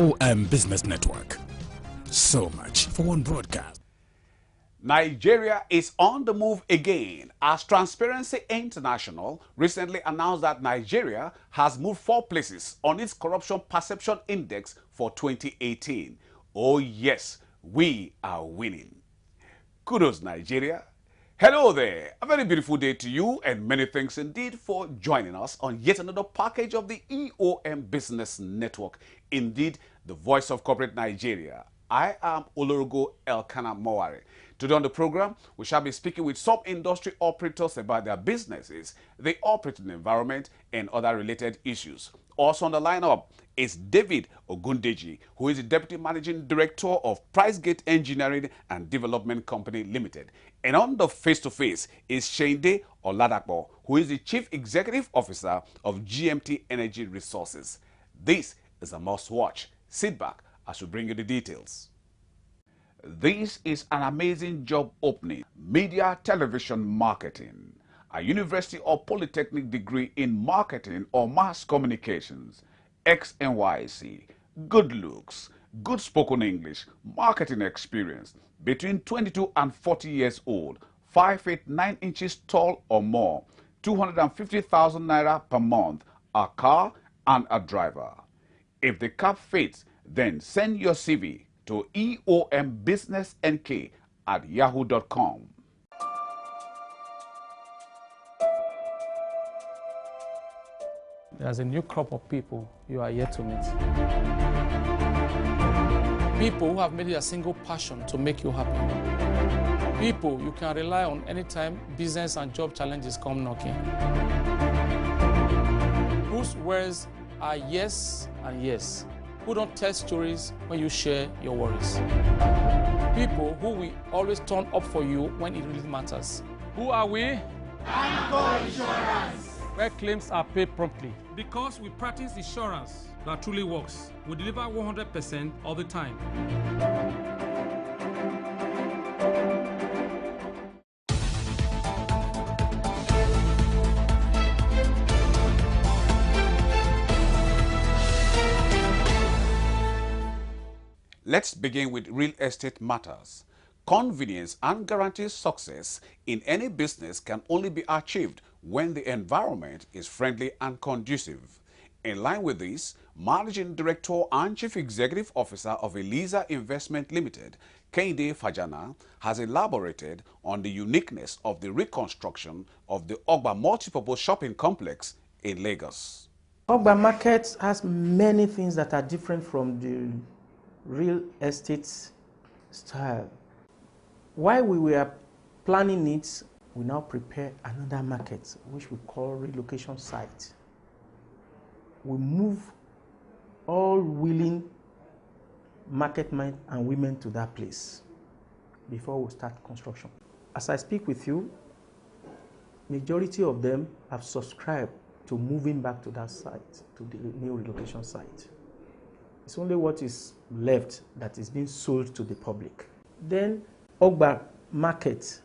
Eom Business Network. So much for one broadcast. Nigeria is on the move again as Transparency International recently announced that Nigeria has moved 4 places on its Corruption Perception Index for 2018. Oh yes, we are winning. Kudos, Nigeria. Hello there. A very beautiful day to you and many thanks indeed for joining us on yet another package of the Eom Business Network. Indeed, the voice of corporate Nigeria. I am Olorogo Elkanah Mowari. Today on the program, we shall be speaking with some industry operators about their businesses, the operating environment, and other related issues. Also on the lineup is David Ogundeji, who is the Deputy Managing Director of PRICEGATE Engineering and Development Company Limited. And on the face-to-face is Shende Oladapo, who is the Chief Executive Officer of GMT Energy Resources. This is a must-watch. Sit back as we bring you the details. This is an amazing job opening. Media television marketing. A university or polytechnic degree in marketing or mass communications. XNYC. Good looks. Good spoken English. Marketing experience. Between 22 and 40 years old. 5 feet 9 inches tall or more. 250,000 naira per month. A car and a driver. If the cap fits, then send your CV to eombusinessnk@yahoo.com. There's a new crop of people you are yet to meet. People who have made it a single passion to make you happy. People you can rely on anytime business and job challenges come knocking. Whose words are yes and yes. Who don't tell stories when you share your worries. People who will always turn up for you when it really matters. Who are we? Anchor Insurance. Where claims are paid promptly. Because we practice insurance that truly works. We deliver 100% of the time. Let's begin with real estate matters. Convenience and guaranteed success in any business can only be achieved when the environment is friendly and conducive. In line with this, Managing Director and Chief Executive Officer of ELIEZER Investment Limited, Kehinde Fajana, has elaborated on the uniqueness of the reconstruction of the Ogba multipurpose shopping complex in Lagos. Ogba Market has many things that are different from the real estate style. While we were planning it, we now prepare another market, which we call relocation site. We move all willing market men and women to that place before we start construction. As I speak with you, majority of them have subscribed to moving back to that site, to the new relocation site. It's only what is left that is being sold to the public. Then Ogba Market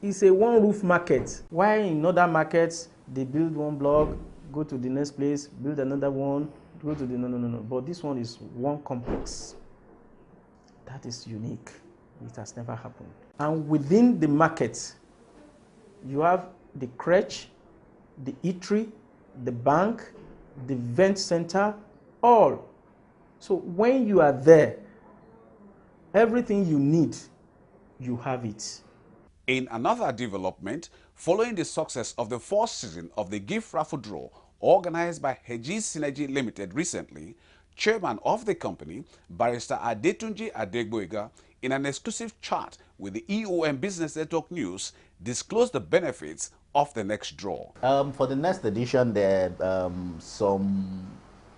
is a one-roof market. While in other markets, they build one block, go to the next place, build another one, go to the no. But this one is one complex. That is unique. It has never happened. And within the market, you have the crèche, the eatery, the bank, the event center, all. So when you are there, everything you need, you have it. In another development, following the success of the first season of the gift raffle draw organized by HESGES Synergy Limited recently, chairman of the company, Barrister Adetunji Adegboyega, in an exclusive chat with the Eom Business Network News, disclosed the benefits of the next draw. For the next edition, there are some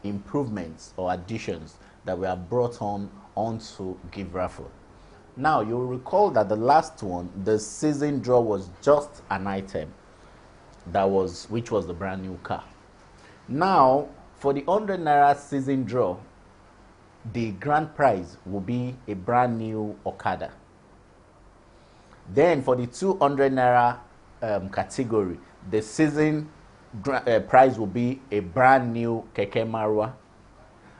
improvements or additions that we have brought onto gift raffle. Now, you'll recall that the last one, the season draw, was just an item which was the brand new car. Now, for the 100 naira season draw, the grand prize will be a brand new Okada. Then for the 200 naira category, the season prize will be a brand new Keke Marwa.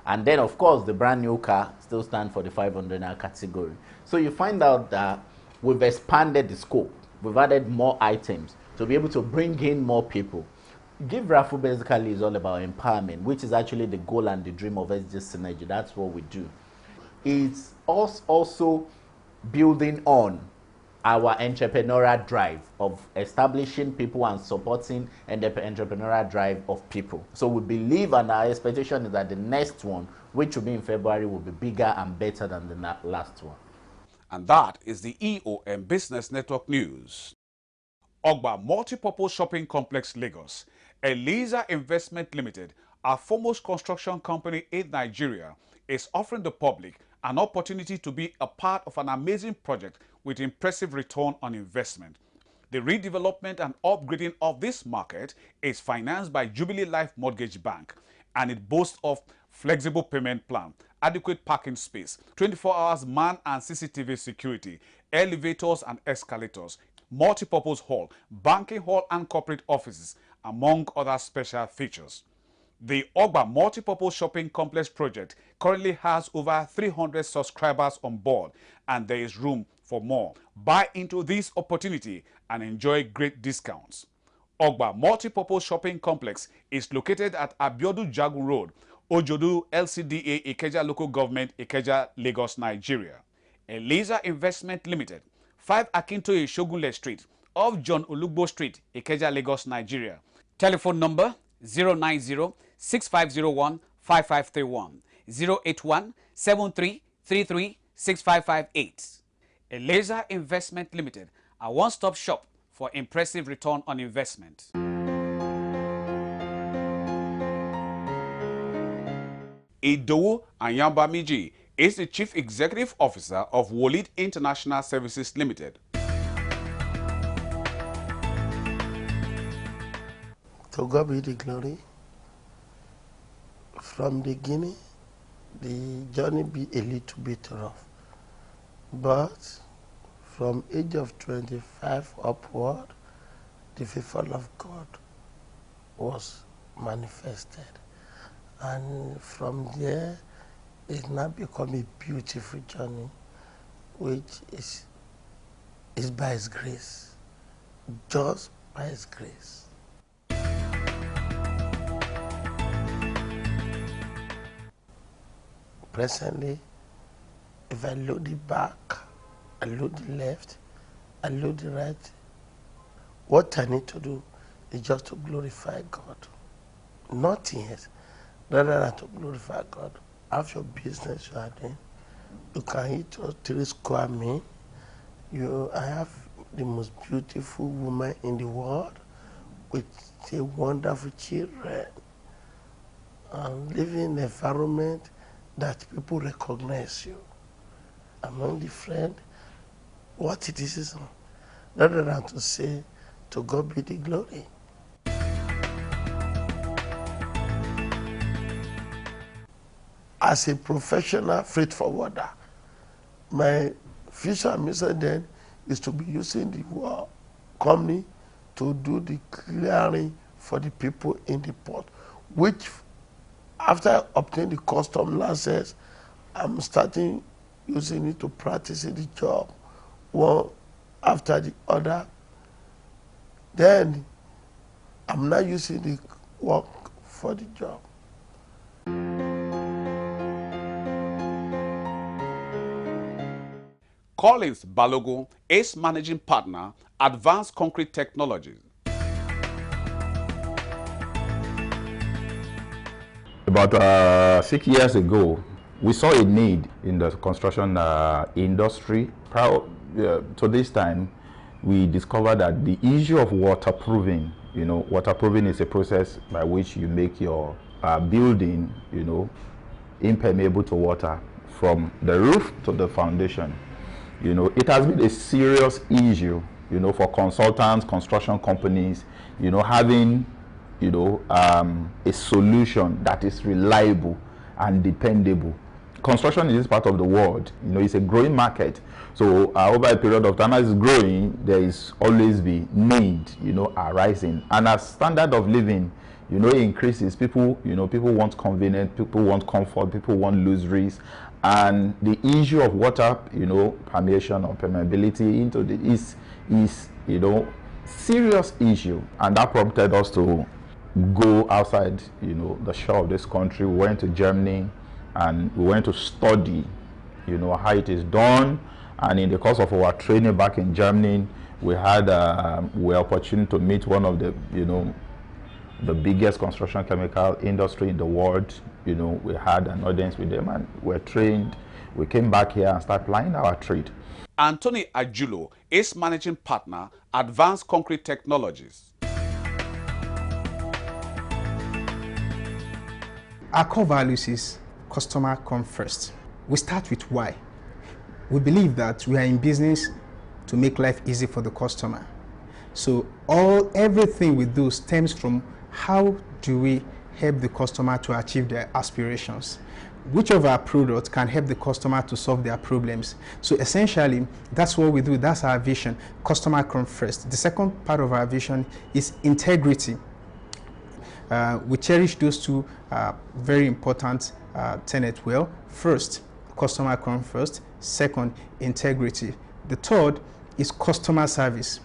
And then, of course, the brand new car still stands for the 500 naira category. So you find out that we've expanded the scope. We've added more items to be able to bring in more people. Give Raffle basically is all about empowerment, which is actually the goal and the dream of HESGES Synergy. That's what we do. It's us also building on our entrepreneurial drive of establishing people and supporting the entrepreneurial drive of people. So we believe, and our expectation is that the next one, which will be in February, will be bigger and better than the last one. And that is the Eom Business Network news. Ogba Multipurpose Shopping Complex, Lagos. ELIEZER Investment Limited, our foremost construction company in Nigeria, is offering the public an opportunity to be a part of an amazing project with impressive return on investment. The redevelopment and upgrading of this market is financed by Jubilee Life Mortgage Bank, and it boasts of flexible payment plan, adequate parking space, 24 hours man and CCTV security, elevators and escalators, multipurpose hall, banking hall and corporate offices, among other special features. The Ogba Multipurpose Shopping Complex project currently has over 300 subscribers on board, and there is room for more. Buy into this opportunity and enjoy great discounts. Ogba Multipurpose Shopping Complex is located at Abiodu Jagun Road, Ojodu LCDA, Ikeja Local Government, Ikeja, Lagos, Nigeria. ELIEZER Investment Limited, 5 Akintoye Shogunle Street, off John Olugbo Street, Ikeja, Lagos, Nigeria. Telephone number 090-6501-5531, 081-7333-6558. ELIEZER Investment Limited, a one-stop shop for impressive return on investment. Idowu Anyambamiji is the Chief Executive Officer of WOLID International Services Limited. To God be the glory. From the beginning, the journey be a little bit rough. But from age of 25 upward, the favor of God was manifested. And from there, it now become a beautiful journey, which is by His grace, just by His grace. Presently, if I load the back, I load the left, I load the right, what I need to do is just to glorify God. Nothing else, rather than to glorify God. Have your business you are doing. You can eat your 3 square meal. I have the most beautiful woman in the world with a wonderful children. And living in an environment that people recognize you. Among the friends, what it is, rather than to say, to God be the glory. As a professional freight forwarder, my future and mission then is to be using the company to do the clearing for the people in the port, which after obtaining the custom license, I'm starting using it to practice the job one after the other. Then I'm not using the work for the job. Collins Balogun is Managing Partner, Advanced Concrete Technologies. About 6 years ago, we saw a need in the construction industry. To this time, we discovered that the issue of waterproofing, waterproofing is a process by which you make your building, impermeable to water from the roof to the foundation. It has been a serious issue, for consultants, construction companies, having, a solution that is reliable and dependable. Construction in this part of the world, it's a growing market. So over a period of time as it's growing, there is always be need, arising. And as standard of living, increases. People, people want convenience, people want comfort, people want loose risk, and the issue of water, permeation or permeability into the is serious issue, and that prompted us to go outside, the shore of this country. We went to Germany, and we went to study, how it is done. And in the course of our training back in Germany, we had opportunity to meet one of the, the biggest construction chemical industry in the world. We had an audience with them and we're trained. We came back here and started applying our trade. Anthony Ajulo is managing partner, Advanced Concrete Technologies. Our core values is customer come first. We start with why. We believe that we are in business to make life easy for the customer. So everything we do stems from how do we help the customer to achieve their aspirations. Which of our products can help the customer to solve their problems? So essentially, that's what we do. That's our vision. Customer come first. The second part of our vision is integrity. We cherish those two very important tenets well. First, customer come first. Second, integrity. The third is customer service.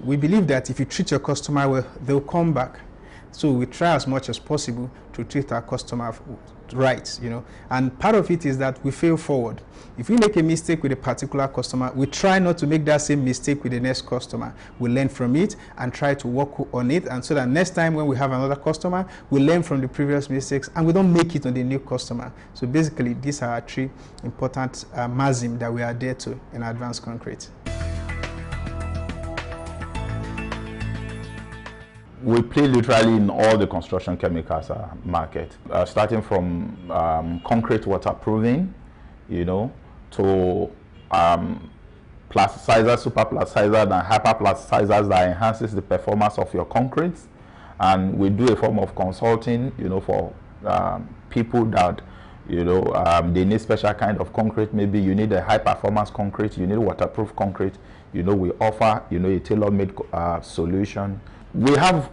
We believe that if you treat your customer well, they'll come back. So we try as much as possible to treat our customer right, and part of it is that we fail forward. If we make a mistake with a particular customer, we try not to make that same mistake with the next customer. We learn from it and try to work on it, and so that next time when we have another customer, we learn from the previous mistakes and we don't make it on the new customer. So basically, these are our three important maxims that we adhere to in Advanced Concrete. We play literally in all the construction chemicals market, starting from concrete waterproofing, to plasticizers, super plasticizers, and hyper plasticizers that enhances the performance of your concrete. And we do a form of consulting, for people that, they need special kind of concrete. Maybe you need a high performance concrete, you need waterproof concrete. We offer, a tailor-made solution. We have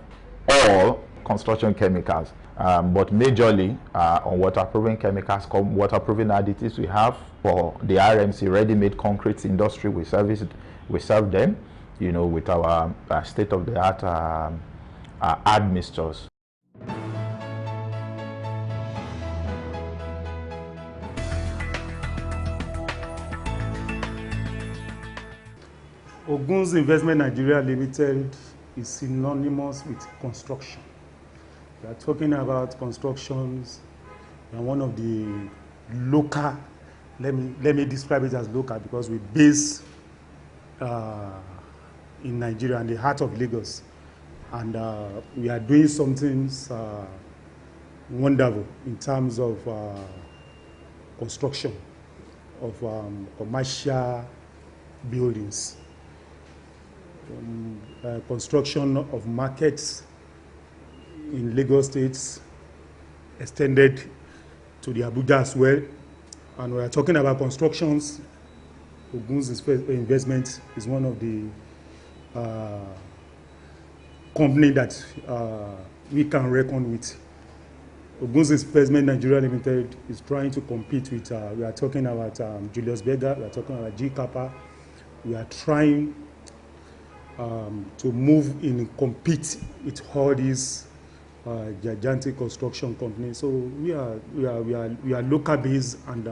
all construction chemicals, but majorly on waterproofing chemicals, waterproofing additives we have for the RMC ready-made concrete industry. We serve them, with our state-of-the-art admixtures. OGUNS Investment Nigeria Limited is synonymous with construction. We are talking about constructions, and one of the local, let me describe it as local, because we base in Nigeria, in the heart of Lagos, and we are doing something wonderful in terms of construction of commercial buildings. Construction of markets in Lagos State, extended to the Abuja as well. And we are talking about constructions. OGUNS Investment is one of the company that we can reckon with. OGUNS Investment Nigeria Limited is trying to compete with, we are talking about Julius Berger, we are talking about G Kappa. We are trying to move in and compete with all these gigantic construction companies. So we are local based, and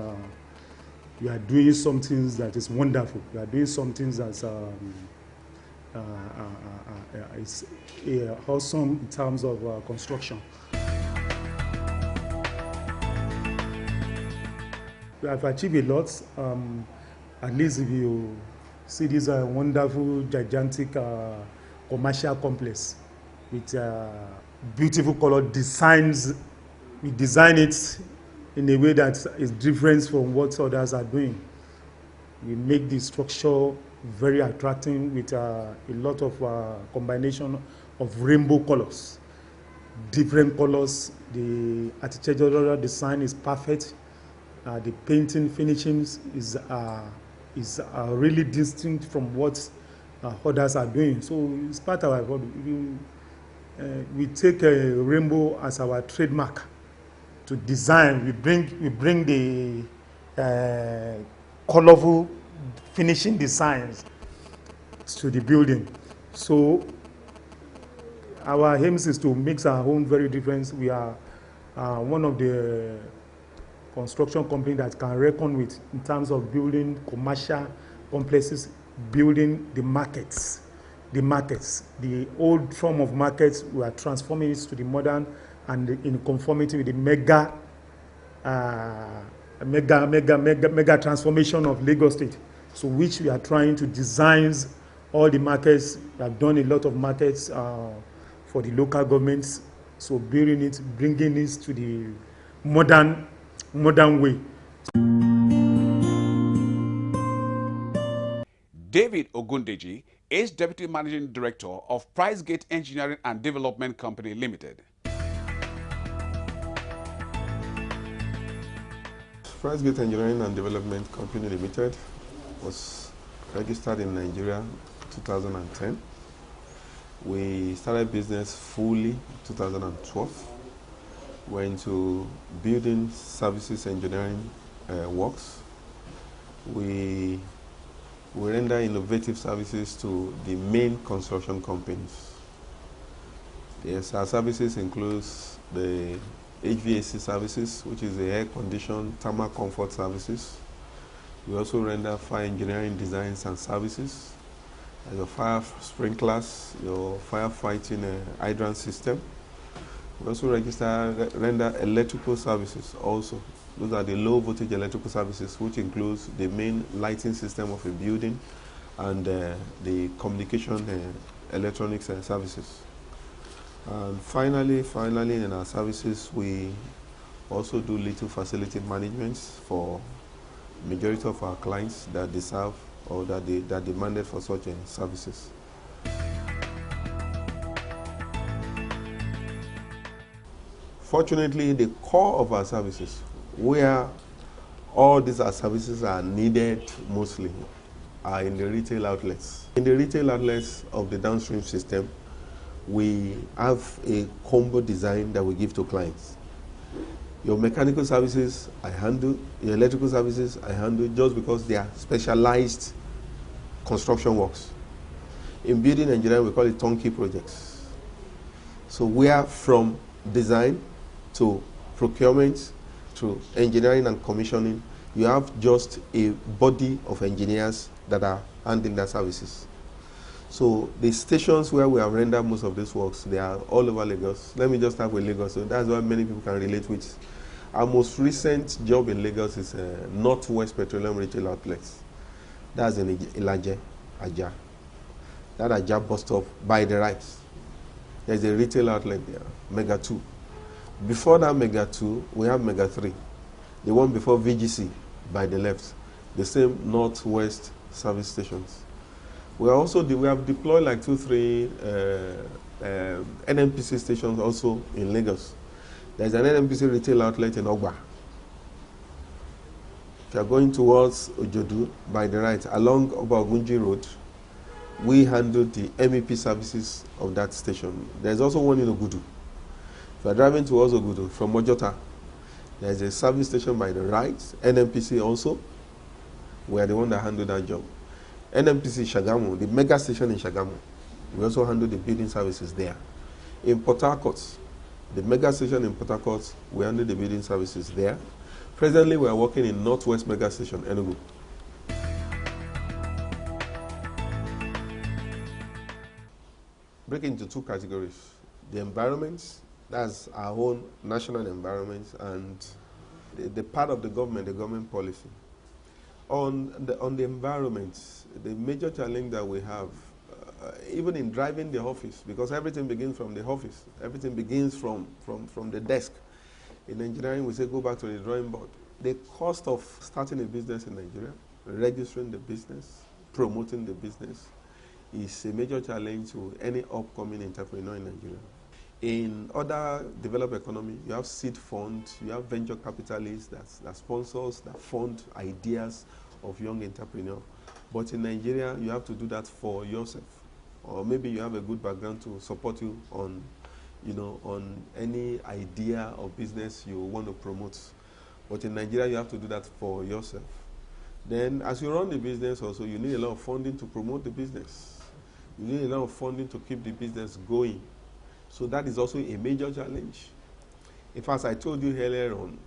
we are doing something that is wonderful. We are doing something that's is awesome in terms of construction. We have achieved a lot. At least if you see this wonderful, gigantic commercial complex with beautiful color designs. We design it in a way that is different from what others are doing. We make the structure very attractive with a lot of combination of rainbow colors, different colors. The architectural design is perfect. The painting finishings is really distinct from what others are doing. So it's part of our we take a rainbow as our trademark to design. We bring the colorful finishing designs to the building. So our aim is to make our own very difference. We are one of the construction companies that can reckon with in terms of building commercial complexes, building the markets. The old form of markets, we are transforming it to the modern and in conformity with the mega transformation of Lagos State. So which we are trying to design all the markets. We have done a lot of markets for the local governments. So bringing it to the modern way. David Ogundeji is Deputy Managing Director of PRICEGATE Engineering and Development Company Limited. PRICEGATE Engineering and Development Company Limited was registered in Nigeria in 2010. We started business fully in 2012. We're into building services engineering works. We render innovative services to the main construction companies. Yes, our services includes the HVAC services, which is the air-conditioned thermal comfort services. We also render fire engineering designs and services, like your fire sprinklers, your firefighting hydrant system. We also render electrical services also. Those are the low voltage electrical services, which includes the main lighting system of a building and the communication electronics services. And finally, in our services, we also do little facility management for majority of our clients that deserve or that demanded for such services. Fortunately, the core of our services, where all these services are needed mostly, are in the retail outlets. In the retail outlets of the downstream system, we have a combo design that we give to clients. Your mechanical services, I handle. Your electrical services, I handle, just because they are specialized construction works. In building engineering, we call it turnkey projects. So we are from design to procurement to engineering and commissioning. You have just a body of engineers that are handling their services. So the stations where we have rendered most of these works, they are all over Lagos. Let me just start with Lagos. So that's why many people can relate with. Our most recent job in Lagos is Northwest Petroleum Retail Outlets. That's in ELIEZER, Ajah. That Ajah bus stop by the right. There's a retail outlet there, Mega 2. Before that Mega 2, we have Mega 3. The one before VGC by the left. The same Northwest service stations. We have deployed like 2-3 NNPC stations also in Lagos. There's an NNPC retail outlet in Ogba. If you're going towards Ojodu, by the right, along Ogunji Road, we handle the MEP services of that station. There's also one in Ogudu. If you're driving towards Ogudu from Ojota, there's a service station by the right, NNPC also. We are the one that handle that job. NNPC Shagamu, the mega station in Shagamu, we also handle the building services there. In Port Harcourt, the mega station in Port Harcourt, we handle the building services there. Presently, we are working in Northwest Mega Station, Enugu. Break into two categories. The environments, that's our own national environment, and the part of the government policy. On the environment, the major challenge that we have, even in driving the office, because everything begins from the office, everything begins from the desk. In engineering, we say go back to the drawing board. The cost of starting a business in Nigeria, registering the business, promoting the business, is a major challenge to any upcoming entrepreneur in Nigeria. In other developed economy, you have seed funds, you have venture capitalists that sponsors, that fund ideas of young entrepreneurs. But in Nigeria, you have to do that for yourself. Or maybe you have a good background to support you on you know, on any idea or business you want to promote. But in Nigeria, you have to do that for yourself. Then, as you run the business also, you need a lot of funding to promote the business. You need a lot of funding to keep the business going. So that is also a major challenge. In fact, I told you earlier on,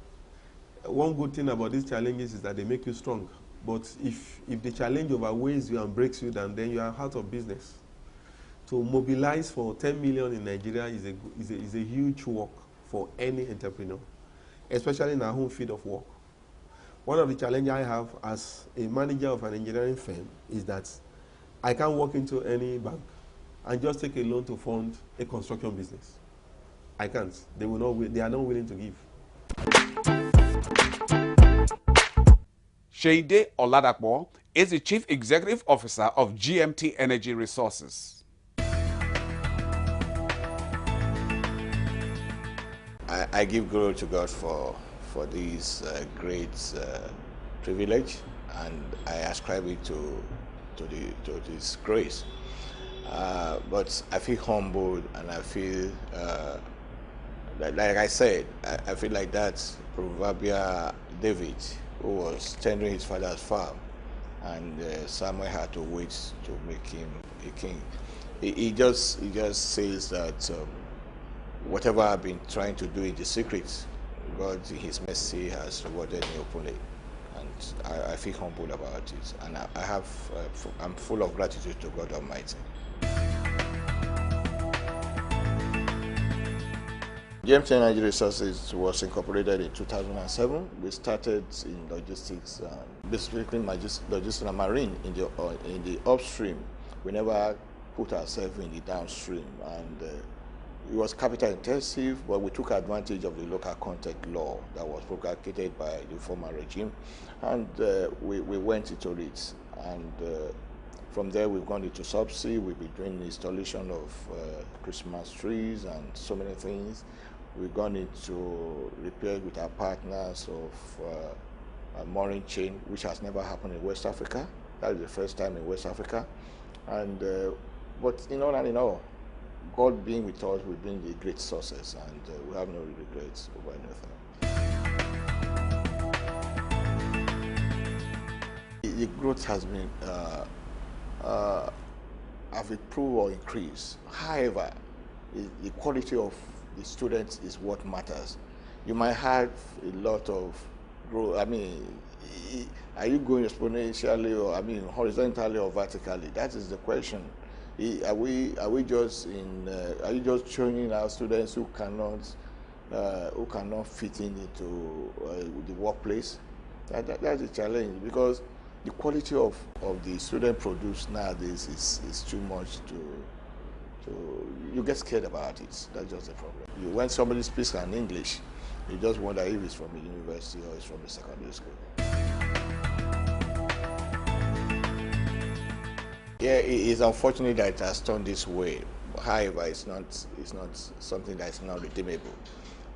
one good thing about these challenges is that they make you strong. But if the challenge overweighs you and breaks you down, then you are out of business. To mobilize for 10 million in Nigeria is a huge work for any entrepreneur, especially in our home field of work. One of the challenges I have as a manager of an engineering firm is that I can't walk into any bank and just take a loan to fund a construction business. I can't. They are not willing to give. Sheinde Oladapo is the Chief Executive Officer of GMT Energy Resources. I give glory to God for this great privilege, and I ascribe it to this grace. But I feel humbled, and I feel like I said, I feel like that proverbial David who was tending his father's farm, and Samuel had to wait to make him a king. He just says that whatever I've been trying to do in the secret, God in His mercy has rewarded me openly, and I feel humble about it, and I'm full of gratitude to God Almighty. GMT Energy Resources was incorporated in 2007. We started in logistics, basically logistics and marine in the upstream. We never put ourselves in the downstream, and it was capital intensive, but we took advantage of the local content law that was promulgated by the former regime, and we went into it. And from there, we've gone into subsea. We've been doing the installation of Christmas trees and so many things. We've gone into repairs with our partners of a mooring chain, which has never happened in West Africa. That is the first time in West Africa. And but in all, God being with us, we've been the great sources, and we have no regrets over anything. The growth has been have improved or increased. However, the quality of the students is what matters. You might have a lot of growth. I mean, are you going exponentially, or horizontally or vertically? That is the question. Are we just are you just training our students who cannot fit into the workplace? That's a challenge, because the quality of the student produced nowadays is too much to you get scared about it. That's just the problem. When somebody speaks in English, you just wonder if it's from a university or it's from a secondary school. Yeah, it is unfortunate that it has turned this way. However, it's not something that is not redeemable.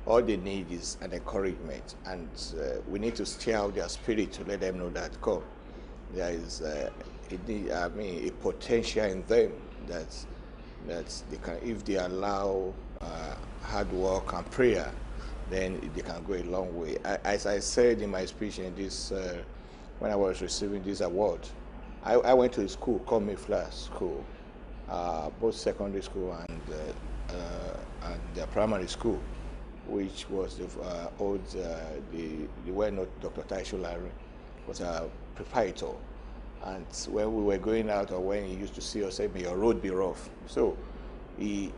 All they need is an encouragement, and we need to stir out their spirit to let them know that there is a potential in them that they can, if they allow hard work and prayer, then they can go a long way. As I said in my speech in this, when I was receiving this award, I went to a school called Mayflower School, both secondary school and the primary school, which was the old, the well-known Dr. Taisho Larry was a proprietor. And when we were going out, or when he used to see us, say, "May your road be rough." So we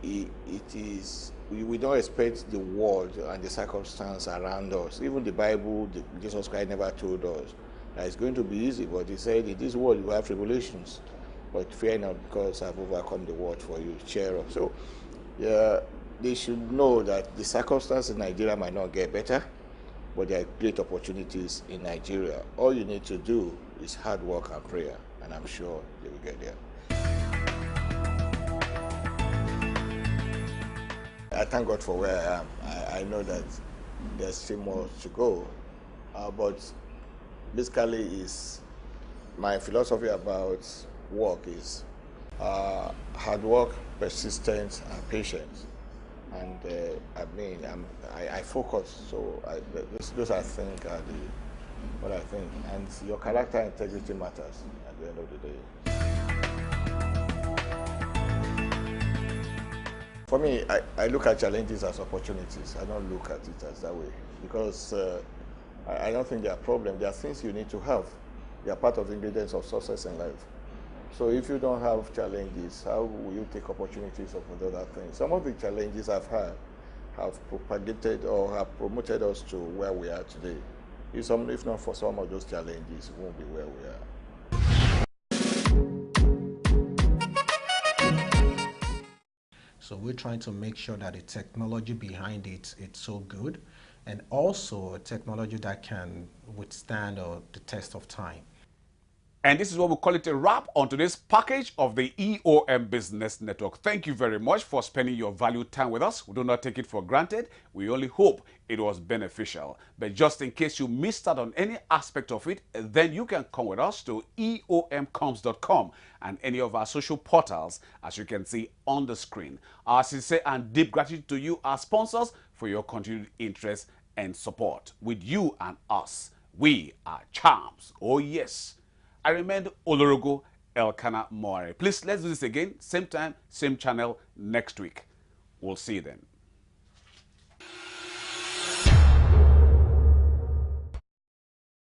don't expect the world and the circumstance around us. Even the Bible, Jesus Christ never told us that it's going to be easy, but He said, "In this world you have tribulations, but fear not, because I've overcome the world for you. Cheer up." So they should know that the circumstances in Nigeria might not get better, but there are great opportunities in Nigeria. All you need to do is hard work and prayer, and I'm sure they will get there. I thank God for where I am. I know that there's still more to go, but basically is my philosophy about work is hard work, persistence, and patience. And I mean, I focus. So those I think are what I think. And your character integrity matters at the end of the day. For me, I look at challenges as opportunities. I don't look at it as that way because I don't think they are problems. They are things you need to have. They are part of the ingredients of success in life. So if you don't have challenges, how will you take opportunities of other things? Some of the challenges I've had have propagated or have promoted us to where we are today. If not for some of those challenges, we won't be where we are. So we're trying to make sure that the technology behind it's so good, and also a technology that can withstand the test of time. And this is what we call it a wrap on today's package of the Eom Business Network. Thank you very much for spending your valued time with us. We do not take it for granted. We only hope it was beneficial. But just in case you missed out on any aspect of it, then you can come with us to eomcoms.com and any of our social portals, as you can see on the screen. Our sincere and deep gratitude to you, our sponsors, for your continued interest and support. With you and us, we are champs. Oh yes. I remain Olorogo Elkanah Moare. Please, let's do this again. Same time, same channel next week. We'll see you then.